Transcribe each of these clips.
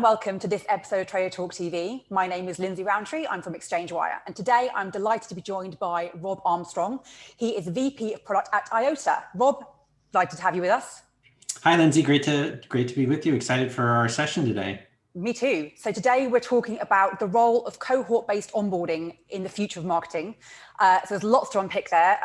welcome to this episode of Trader Talk TV. My name is Lindsay Roundtree. I'm from ExchangeWire, and today I'm delighted to be joined by Rob Armstrong. He is VP of Product at Eyeota. Rob, delighted to have you with us. Hi, Lindsay. Great to be with you. Excited for our session today. Me too. So today we're talking about the role of cohort-based onboarding in the future of marketing. So there's lots to unpick there.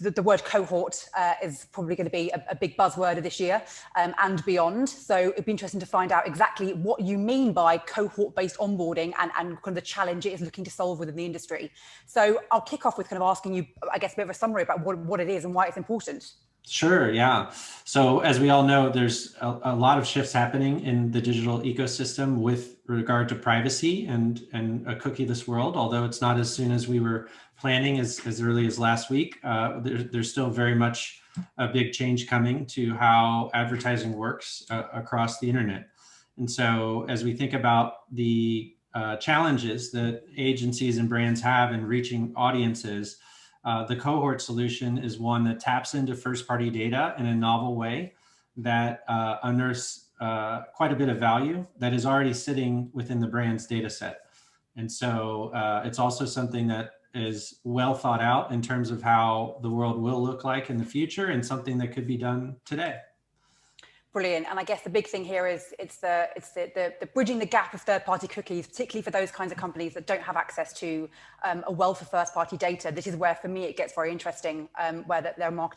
The word cohort is probably going to be a big buzzword of this year and beyond. So it'd be interesting to find out exactly what you mean by cohort-based onboarding and kind of the challenge it is looking to solve within the industry. So I'll kick off with kind of asking you, I guess, a bit of a summary about what it is and why it's important. Sure, yeah. So as we all know, there's a lot of shifts happening in the digital ecosystem with regard to privacy and a cookieless world, although it's not as soon as we were planning as early as last week. There's still very much a big change coming to how advertising works across the internet. And so as we think about the challenges that agencies and brands have in reaching audiences, the cohort solution is one that taps into first-party data in a novel way that unearths quite a bit of value that is already sitting within the brand's data set. And so it's also something that is well thought out in terms of how the world will look like in the future and something that could be done today. Brilliant. And I guess the big thing here is it's the bridging the gap of third-party cookies, particularly for those kinds of companies that don't have access to a wealth of first-party data. This is where, for me, it gets very interesting, where there are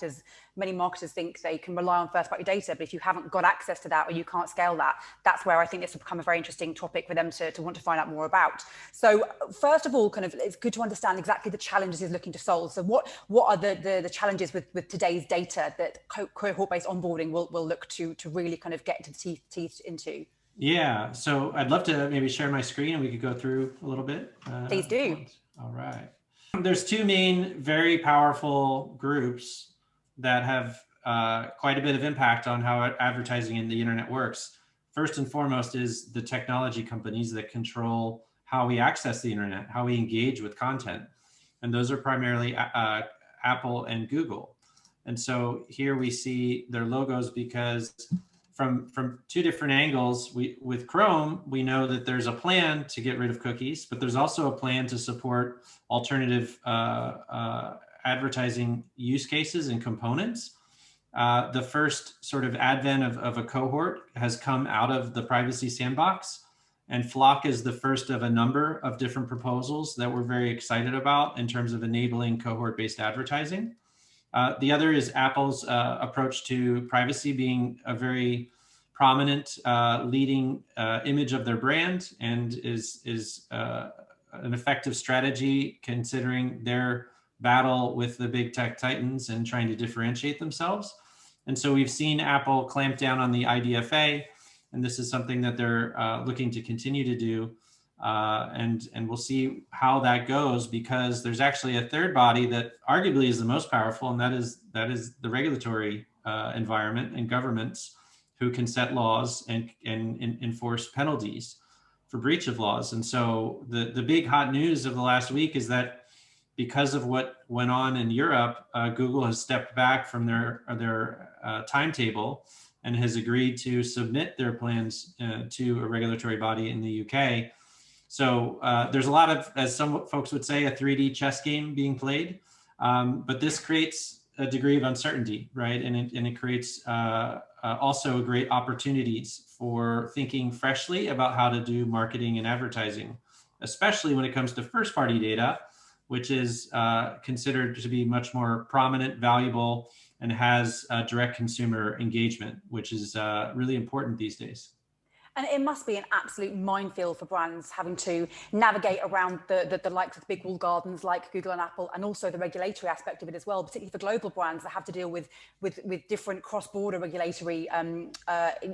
many marketers think they can rely on first-party data, but if you haven't got access to that or you can't scale that, that's where I think this will become a very interesting topic for them to want to find out more about. So first of all, it's good to understand exactly the challenges he's looking to solve. So what are the challenges with today's data that cohort-based onboarding will look to really kind of get into the teeth into? Yeah, so I'd love to maybe share my screen and we could go through a little bit. Please do. All right. There's two main very powerful groups that have quite a bit of impact on how advertising in the internet works. First and foremost is the technology companies that control how we access the internet, how we engage with content. And those are primarily Apple and Google. And so here we see their logos because from two different angles, with Chrome, we know that there's a plan to get rid of cookies, but there's also a plan to support alternative advertising use cases and components. The first sort of advent of a cohort has come out of the privacy sandbox, and Flock is the first of a number of different proposals that we're very excited about in terms of enabling cohort-based advertising. The other is Apple's approach to privacy being a very prominent leading image of their brand, and is an effective strategy considering their battle with the big tech titans and trying to differentiate themselves. And so we've seen Apple clamp down on the IDFA, and this is something that they're looking to continue to do. And we'll see how that goes, because there's actually a third body that arguably is the most powerful, and that is the regulatory environment and governments who can set laws and enforce penalties for breach of laws. And so the big hot news of the last week is that because of what went on in Europe, Google has stepped back from their timetable and has agreed to submit their plans to a regulatory body in the UK. So there's a lot of, as some folks would say, a 3D chess game being played, but this creates a degree of uncertainty, right? And it creates also great opportunities for thinking freshly about how to do marketing and advertising, especially when it comes to first-party data, which is considered to be much more prominent, valuable, and has direct consumer engagement, which is really important these days. And it must be an absolute minefield for brands having to navigate around the likes of big walled gardens like Google and Apple, and also the regulatory aspect of it as well, particularly for global brands that have to deal with different cross-border regulatory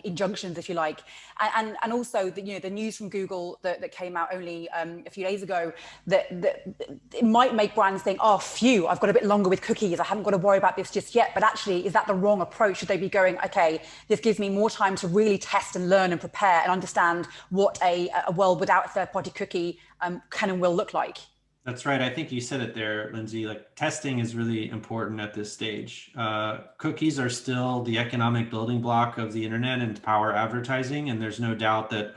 injunctions, if you like. And also the news from Google that came out only a few days ago, that it might make brands think, oh, phew, I've got a bit longer with cookies, I haven't got to worry about this just yet. But actually, is that the wrong approach? Should they be going, okay, this gives me more time to really test and learn and prepare and understand what a world without a third-party cookie can and will look like? That's right. I think you said it there, Lindsay. Like, testing is really important at this stage. Cookies are still the economic building block of the internet and power advertising, and there's no doubt that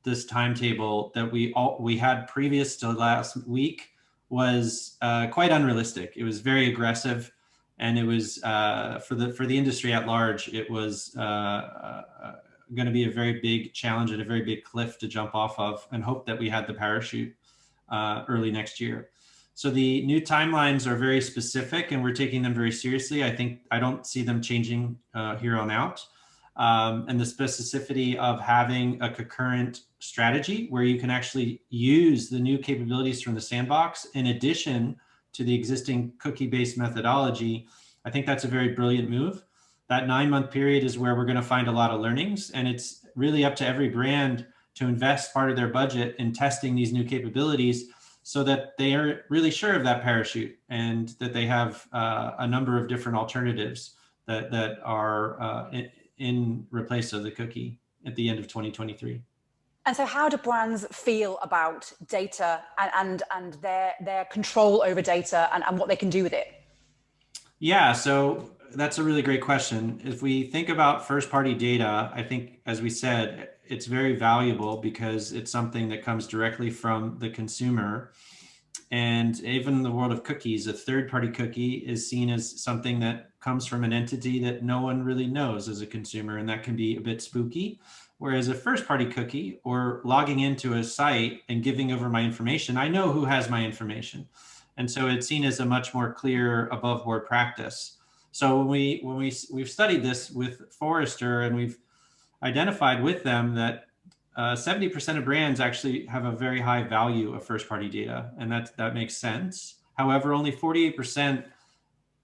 this timetable that we had previous to last week was quite unrealistic. It was very aggressive, and it was for the industry at large, it was going to be a very big challenge and a very big cliff to jump off of, and hope that we had the parachute early next year. So the new timelines are very specific, and we're taking them very seriously. I don't see them changing here on out. And the specificity of having a concurrent strategy where you can actually use the new capabilities from the sandbox in addition to the existing cookie-based methodology, I think that's a very brilliant move. That 9-month period is where we're going to find a lot of learnings, and it's really up to every brand to invest part of their budget in testing these new capabilities so that they are really sure of that parachute, and that they have a number of different alternatives that are in replace of the cookie at the end of 2023. And so how do brands feel about data and their control over data and what they can do with it? Yeah, so that's a really great question. If we think about first-party data, I think, as we said, it's very valuable because it's something that comes directly from the consumer. And even in the world of cookies, a third-party cookie is seen as something that comes from an entity that no one really knows as a consumer, and that can be a bit spooky. Whereas a first-party cookie, or logging into a site and giving over my information, I know who has my information. And so it's seen as a much more clear above-board practice. So when we've studied this with Forrester, and we've identified with them that 70% of brands actually have a very high value of first-party data, and that makes sense. However, only 48%,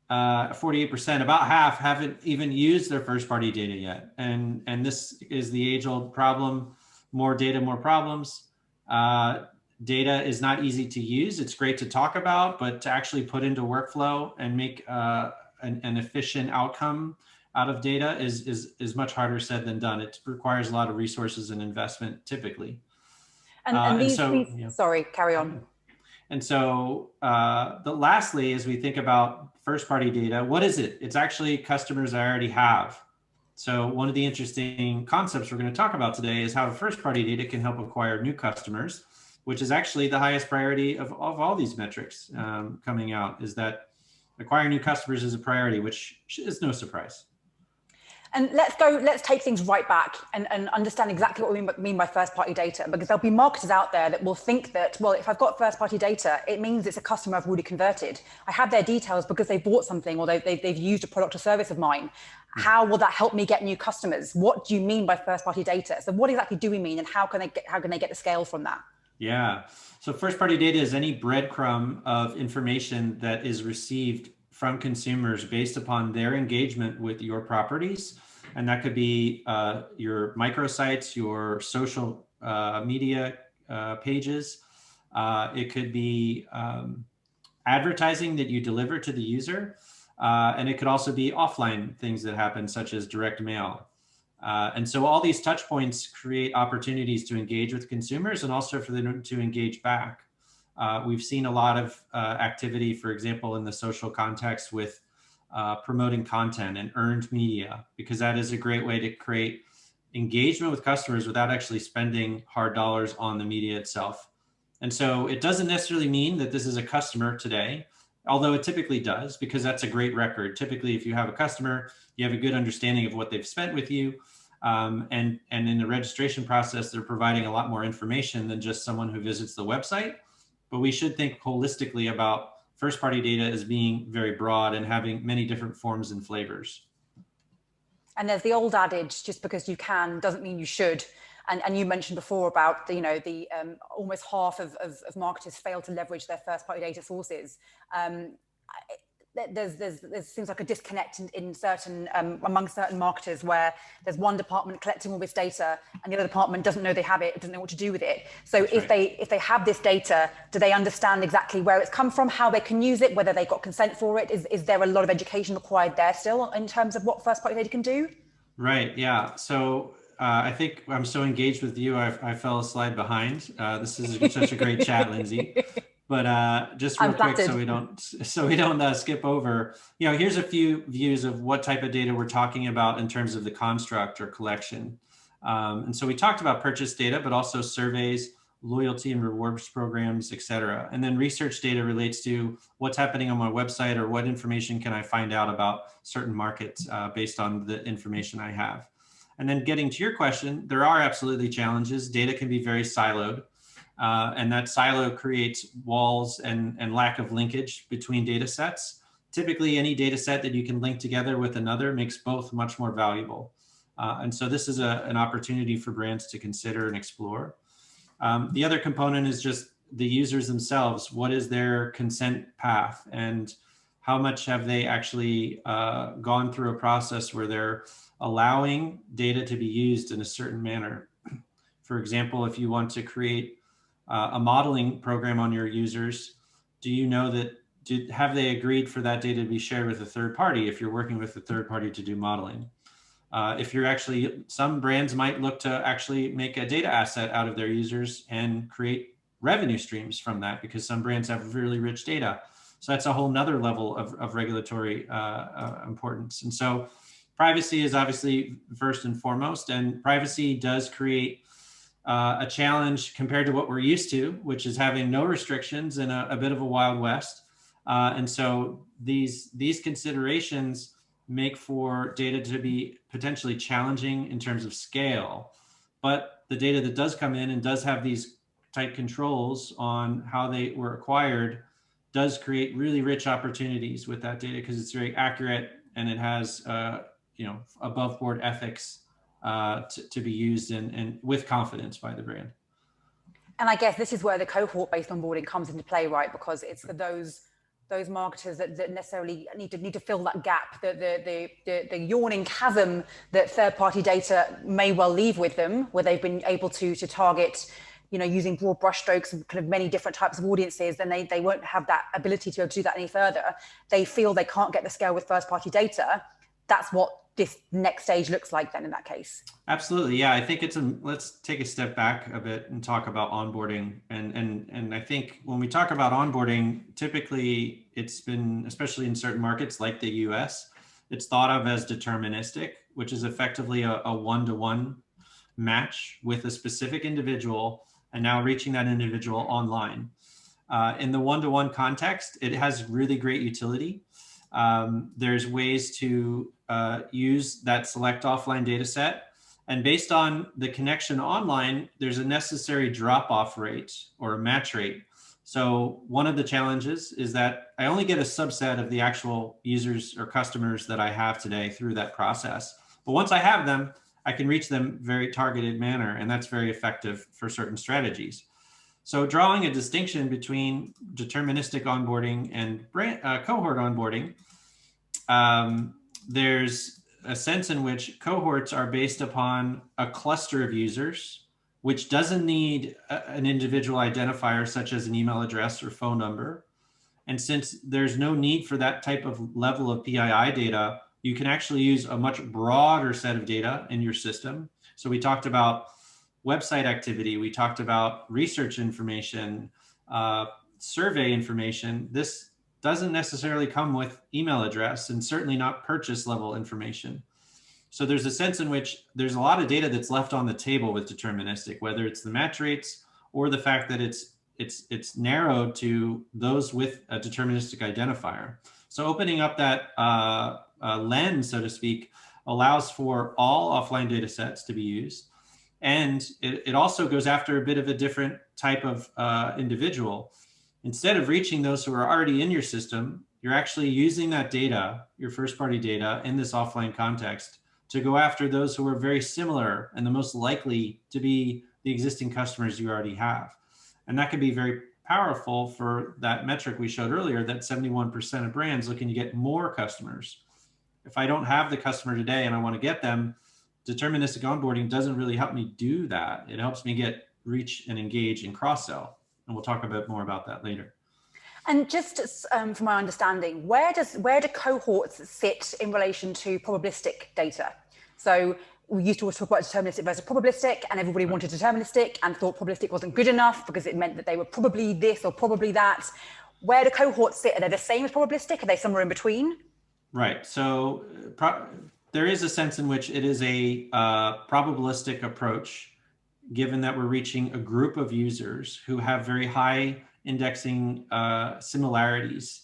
about half, haven't even used their first-party data yet. And this is the age-old problem: more data, more problems. Data is not easy to use. It's great to talk about, but to actually put into workflow and make an efficient outcome out of data is much harder said than done. It requires a lot of resources and investment typically. Sorry, carry on. And so lastly, as we think about first-party data, what is it? It's actually customers I already have. So one of the interesting concepts we're going to talk about today is how first-party data can help acquire new customers, which is actually the highest priority of all these metrics coming out, is that acquiring new customers is a priority, which is no surprise. And let's take things right back and understand exactly what we mean by first-party data, because there'll be marketers out there that will think that, well, if I've got first-party data, it means it's a customer I've already converted. I have their details because they bought something or they've used a product or service of mine. How will that help me get new customers? What do you mean by first-party data? So what exactly do we mean, and how can they get the scale from that? Yeah, so first-party data is any breadcrumb of information that is received from consumers based upon their engagement with your properties. And that could be your microsites, your social media pages. It could be advertising that you deliver to the user. And it could also be offline things that happen, such as direct mail. And so all these touch points create opportunities to engage with consumers, and also for them to engage back. We've seen a lot of activity, for example, in the social context with promoting content and earned media, because that is a great way to create engagement with customers without actually spending hard dollars on the media itself. And so it doesn't necessarily mean that this is a customer today, although it typically does, because that's a great record. Typically, if you have a customer, you have a good understanding of what they've spent with you. And in the registration process, they're providing a lot more information than just someone who visits the website. But we should think holistically about first-party data as being very broad and having many different forms and flavors. And there's the old adage, just because you can doesn't mean you should. And you mentioned before about the almost half of marketers fail to leverage their first-party data sources. There seems like a disconnect in certain among certain marketers, where there's one department collecting all this data and the other department doesn't know they have it, doesn't know what to do with it. So if they have this data, do they understand exactly where it's come from, how they can use it, whether they got consent for it? Is there a lot of education required there still in terms of what first-party data can do? Right. Yeah. So I think I'm so engaged with you, I fell a slide behind. This is such a great chat, Lindsay. But just real quick, so we don't skip over, here's a few views of what type of data we're talking about in terms of the construct or collection. And so we talked about purchase data, but also surveys, loyalty and rewards programs, et cetera. And then research data relates to what's happening on my website or what information can I find out about certain markets based on the information I have. And then getting to your question, there are absolutely challenges. Data can be very siloed. And that silo creates walls and lack of linkage between data sets. Typically, any data set that you can link together with another makes both much more valuable. And so this is an opportunity for brands to consider and explore. The other component is just the users themselves. What is their consent path, and how much have they actually gone through a process where they're allowing data to be used in a certain manner? For example, if you want to create a modeling program on your users, do you know that, have they agreed for that data to be shared with a third party if you're working with a third party to do modeling? If you're actually, some brands might look to actually make a data asset out of their users and create revenue streams from that, because some brands have really rich data. So that's a whole nother level of regulatory importance. And so privacy is obviously first and foremost, and privacy does create a challenge compared to what we're used to, which is having no restrictions and a bit of a Wild West. And so these considerations make for data to be potentially challenging in terms of scale. But the data that does come in and does have these tight controls on how they were acquired does create really rich opportunities with that data, because it's very accurate and it has above board ethics to be used and with confidence by the brand. And I guess this is where the cohort-based onboarding comes into play, right? Because it's for those marketers that necessarily need to fill that gap, the yawning chasm that third-party data may well leave with them, where they've been able to target, using broad brushstrokes and kind of many different types of audiences. Then they won't have that ability to be able to do that any further. They feel they can't get the scale with first-party data. That's what this next stage looks like then in that case. Absolutely. Yeah. I think let's take a step back a bit and talk about onboarding. And I think when we talk about onboarding, typically it's been, especially in certain markets like the US, it's thought of as deterministic, which is effectively a one-to-one match with a specific individual and now reaching that individual online. In the one-to-one context, it has really great utility. There's ways to use that select offline data set. And based on the connection online, there's a necessary drop-off rate or a match rate. So one of the challenges is that I only get a subset of the actual users or customers that I have today through that process. But once I have them, I can reach them very targeted manner, and that's very effective for certain strategies. So drawing a distinction between deterministic onboarding and cohort onboarding, there's a sense in which cohorts are based upon a cluster of users, which doesn't need an individual identifier such as an email address or phone number. And since there's no need for that type of level of PII data, you can actually use a much broader set of data in your system. So we talked about website activity, we talked about research information, survey information. This doesn't necessarily come with email address and certainly not purchase level information. So there's a sense in which there's a lot of data that's left on the table with deterministic, whether it's the match rates or the fact that it's narrowed to those with a deterministic identifier. So opening up that lens, so to speak, allows for all offline data sets to be used. And it also goes after a bit of a different type of individual. Instead of reaching those who are already in your system, you're actually using that data, your first-party data, in this offline context to go after those who are very similar and the most likely to be the existing customers you already have. And that can be very powerful for that metric we showed earlier, that 71% of brands looking to get more customers. If I don't have the customer today and I want to get them, deterministic onboarding doesn't really help me do that. It helps me reach and engage and cross-sell. And we'll talk a bit more about that later. And just from my understanding, where do cohorts sit in relation to probabilistic data? So we used to always talk about deterministic versus probabilistic, and everybody wanted deterministic and thought probabilistic wasn't good enough because it meant that they were probably this or probably that. Where do cohorts sit? Are they the same as probabilistic? Are they somewhere in between? Right. So there is a sense in which it is a probabilistic approach, given that we're reaching a group of users who have very high indexing similarities.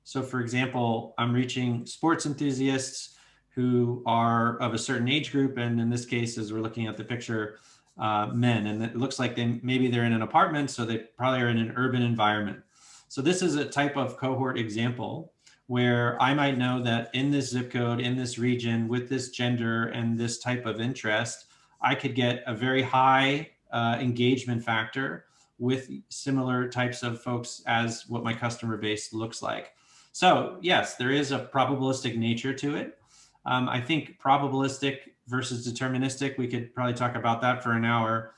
So for example, I'm reaching sports enthusiasts who are of a certain age group. And in this case, as we're looking at the picture, men, and it looks like maybe they're in an apartment, so they probably are in an urban environment. So this is a type of cohort example where I might know that in this zip code, in this region, with this gender and this type of interest, I could get a very high engagement factor with similar types of folks as what my customer base looks like. So yes, there is a probabilistic nature to it. I think probabilistic versus deterministic, we could probably talk about that for an hour.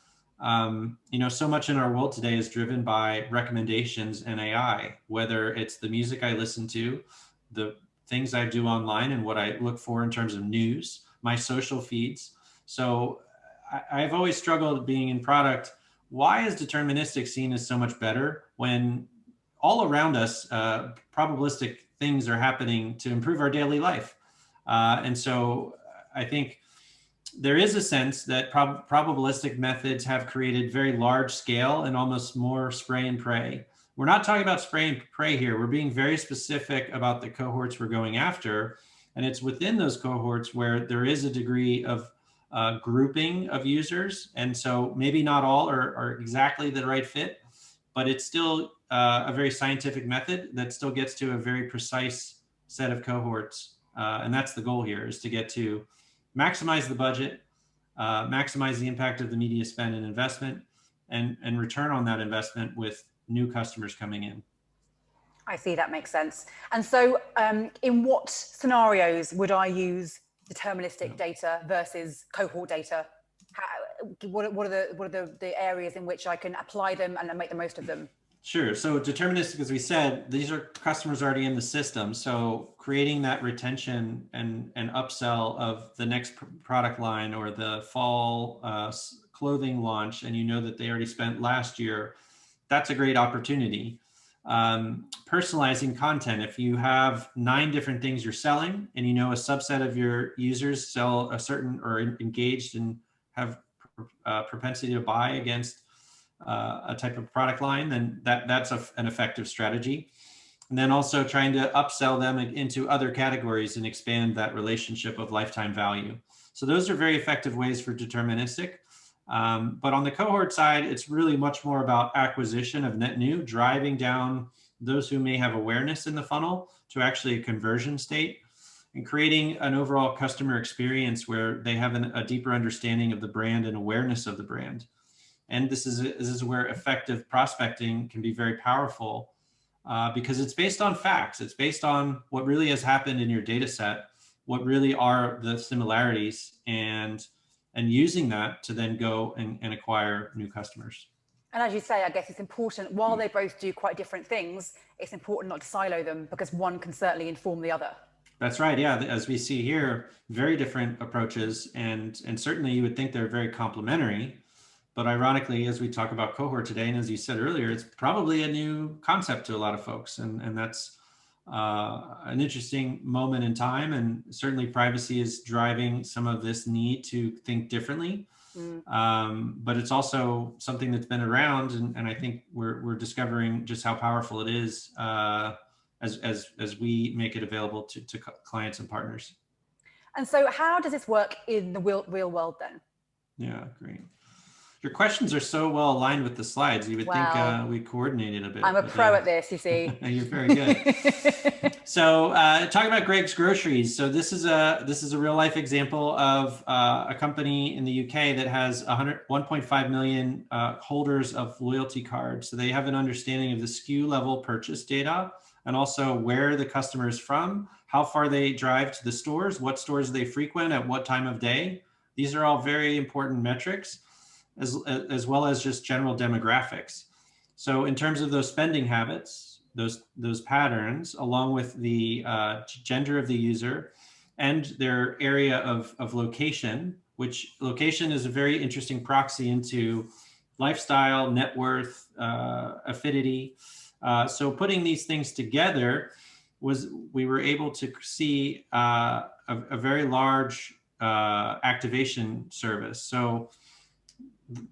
So much in our world today is driven by recommendations and AI, whether it's the music I listen to, the things I do online and what I look for in terms of news, my social feeds. So I've always struggled being in product. Why is deterministic seen as so much better when all around us, probabilistic things are happening to improve our daily life? And so I think there is a sense that probabilistic methods have created very large scale and almost more spray and pray. We're not talking about spray and pray here. We're being very specific about the cohorts we're going after. And it's within those cohorts where there is a degree of grouping of users. And so maybe not all are exactly the right fit, but it's still a very scientific method that still gets to a very precise set of cohorts. And that's the goal here, is to get to maximize the budget, maximize the impact of the media spend and investment, and return on that investment with new customers coming in. I see, that makes sense. And so in what scenarios would I use deterministic data versus cohort data? What are the areas in which I can apply them and make the most of them? Sure. So deterministic, as we said, these are customers already in the system. So creating that retention and upsell of the next product line or the fall clothing launch, and you know that they already spent last year, that's a great opportunity. Personalizing content. If you have 9 different things you're selling and you know a subset of your users sell a certain or engaged and have propensity to buy against a type of product line, then that's an effective strategy. And then also trying to upsell them into other categories and expand that relationship of lifetime value. So those are very effective ways for deterministic. But on the cohort side, it's really much more about acquisition of net new, driving down those who may have awareness in the funnel to actually a conversion state, and creating an overall customer experience where they have a deeper understanding of the brand and awareness of the brand. And this is where effective prospecting can be very powerful because it's based on facts. It's based on what really has happened in your data set, what really are the similarities, and using that to then go and acquire new customers. And as you say, I guess it's important, while they both do quite different things, it's important not to silo them because one can certainly inform the other. That's right. Yeah. As we see here, very different approaches. And certainly you would think they're very complementary. But ironically, as we talk about cohort today, and as you said earlier, it's probably a new concept to a lot of folks. And that's an interesting moment in time. And certainly privacy is driving some of this need to think differently. But it's also something that's been around. And I think we're discovering just how powerful it is as we make it available to clients and partners. And so how does this work in the real world then? Yeah, great. Your questions are so well aligned with the slides. You would think we coordinated a bit. I'm a pro at this, you see. You're very good. So talking about Greg's Groceries. So this is a real life example of a company in the UK that has 1.5 million holders of loyalty cards. So they have an understanding of the SKU level purchase data and also where the customer is from, how far they drive to the stores, what stores they frequent at what time of day. These are all very important metrics, as well as just general demographics. So in terms of those spending habits, those patterns, along with the gender of the user and their area of location, which location is a very interesting proxy into lifestyle, net worth, affinity. So putting these things together, was we were able to see a very large activation service. So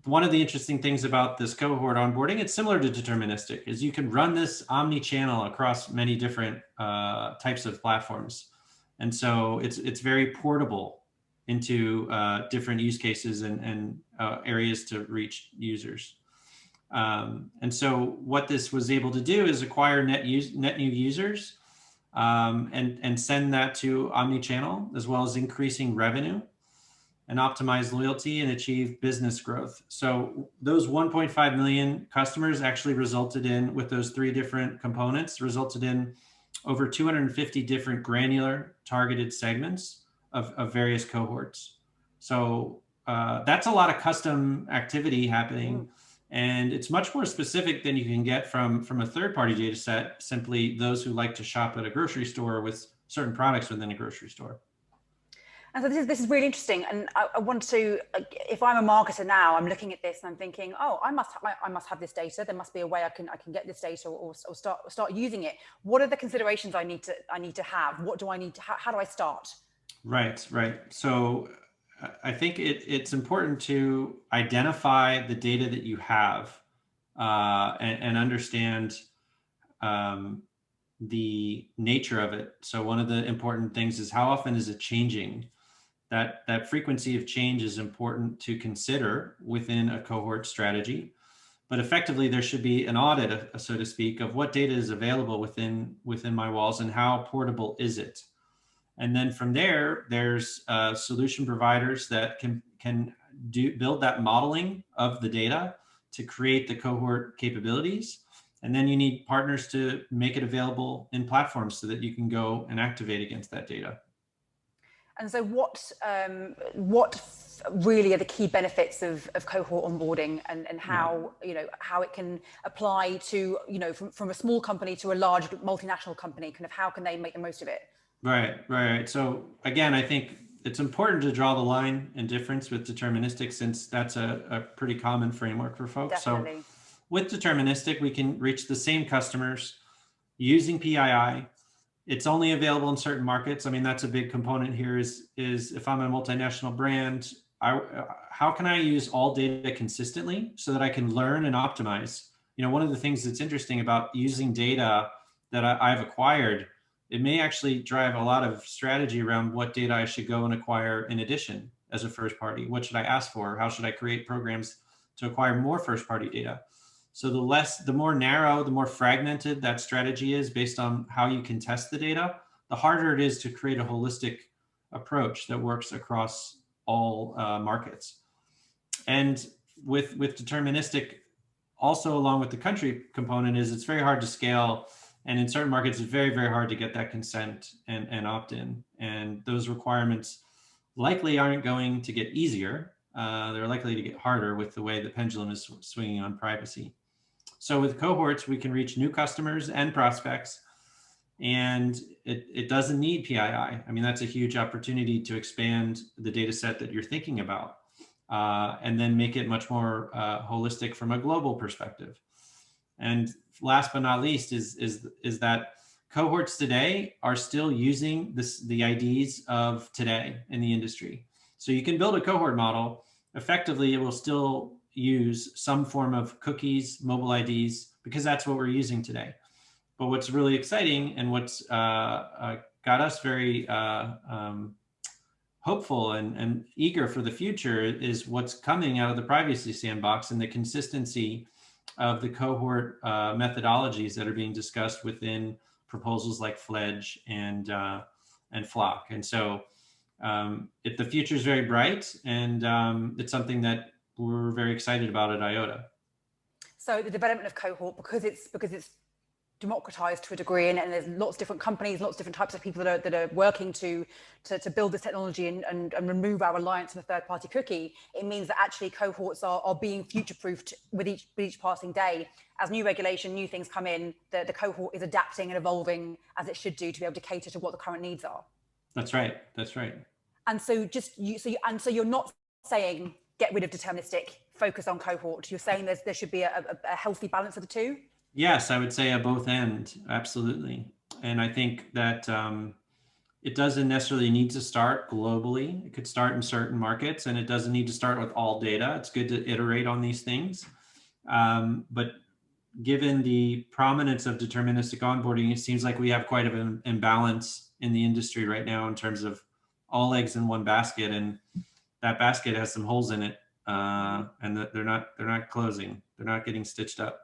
one of the interesting things about this cohort onboarding, it's similar to deterministic, is you can run this omni-channel across many different types of platforms. And so it's very portable into different use cases and areas to reach users. And so what this was able to do is acquire net new users and send that to omni-channel, as well as increasing revenue and optimize loyalty and achieve business growth. So those 1.5 million customers actually resulted in, with those 3 different components, resulted in over 250 different granular targeted segments of various cohorts. So that's a lot of custom activity happening. And it's much more specific than you can get from a third-party data set, simply those who like to shop at a grocery store with certain products within a grocery store. And so this is really interesting. And I want to, if I'm a marketer now, I'm looking at this and I'm thinking, oh, I must have this data. There must be a way I can get this data or start using it. What are the considerations I need to have? What do I need to, how do I start? Right. So I think it's important to identify the data that you have and understand the nature of it. So one of the important things is, how often is it changing? That frequency of change is important to consider within a cohort strategy. But effectively, there should be an audit, so to speak, of what data is available within my walls and how portable is it. And then from there, there's solution providers that can build that modeling of the data to create the cohort capabilities. And then you need partners to make it available in platforms so that you can go and activate against that data. And so what really are the key benefits of cohort onboarding and how, how it can apply to, from a small company to a large multinational company, kind of how can they make the most of it? Right. So again, I think it's important to draw the line and difference with deterministic, since that's a pretty common framework for folks. Definitely. So with deterministic, we can reach the same customers using PII. It's only available in certain markets. I mean, that's a big component here is if I'm a multinational brand, how can I use all data consistently so that I can learn and optimize? One of the things that's interesting about using data that I've acquired, it may actually drive a lot of strategy around what data I should go and acquire in addition as a first party. What should I ask for? How should I create programs to acquire more first party data? So the more narrow, the more fragmented that strategy is based on how you can test the data, the harder it is to create a holistic approach that works across all markets. And with deterministic, also along with the country component, is it's very hard to scale. And in certain markets, it's very, very hard to get that consent and opt-in. And those requirements likely aren't going to get easier. They're likely to get harder with the way the pendulum is swinging on privacy. So with cohorts, we can reach new customers and prospects, and it doesn't need PII. I mean, that's a huge opportunity to expand the data set that you're thinking about, and then make it much more holistic from a global perspective. And last but not least is that cohorts today are still using the IDs of today in the industry. So you can build a cohort model. Effectively, it will still use some form of cookies, mobile IDs, because that's what we're using today. But what's really exciting and what's got us very hopeful and eager for the future is what's coming out of the privacy sandbox and the consistency of the cohort methodologies that are being discussed within proposals like Fledge and Flock. And so the future is very bright, and it's something that we're very excited about at Eyeota. So the development of cohort, because it's democratized to a degree, and there's lots of different companies, lots of different types of people that are working to build this technology and remove our reliance on a third-party cookie, it means that actually cohorts are being future-proofed with each passing day. As new regulation, new things come in, the cohort is adapting and evolving as it should do to be able to cater to what the current needs are. That's right. And so so you're not saying get rid of deterministic, focus on cohort. You're saying there should be a healthy balance of the two? Yes, I would say at both ends, absolutely. And I think that it doesn't necessarily need to start globally. It could start in certain markets, and it doesn't need to start with all data. It's good to iterate on these things. But given the prominence of deterministic onboarding, it seems like we have quite an imbalance in the industry right now in terms of all eggs in one basket, and that basket has some holes in it, and they're not closing. They're not getting stitched up.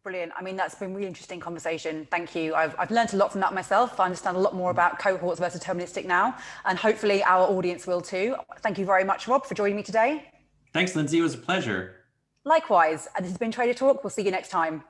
Brilliant. I mean, that's been a really interesting conversation. Thank you. I've learned a lot from that myself. I understand a lot more about cohorts versus deterministic now, and hopefully our audience will too. Thank you very much, Rob, for joining me today. Thanks, Lindsay. It was a pleasure. Likewise. And this has been Trader Talk. We'll see you next time.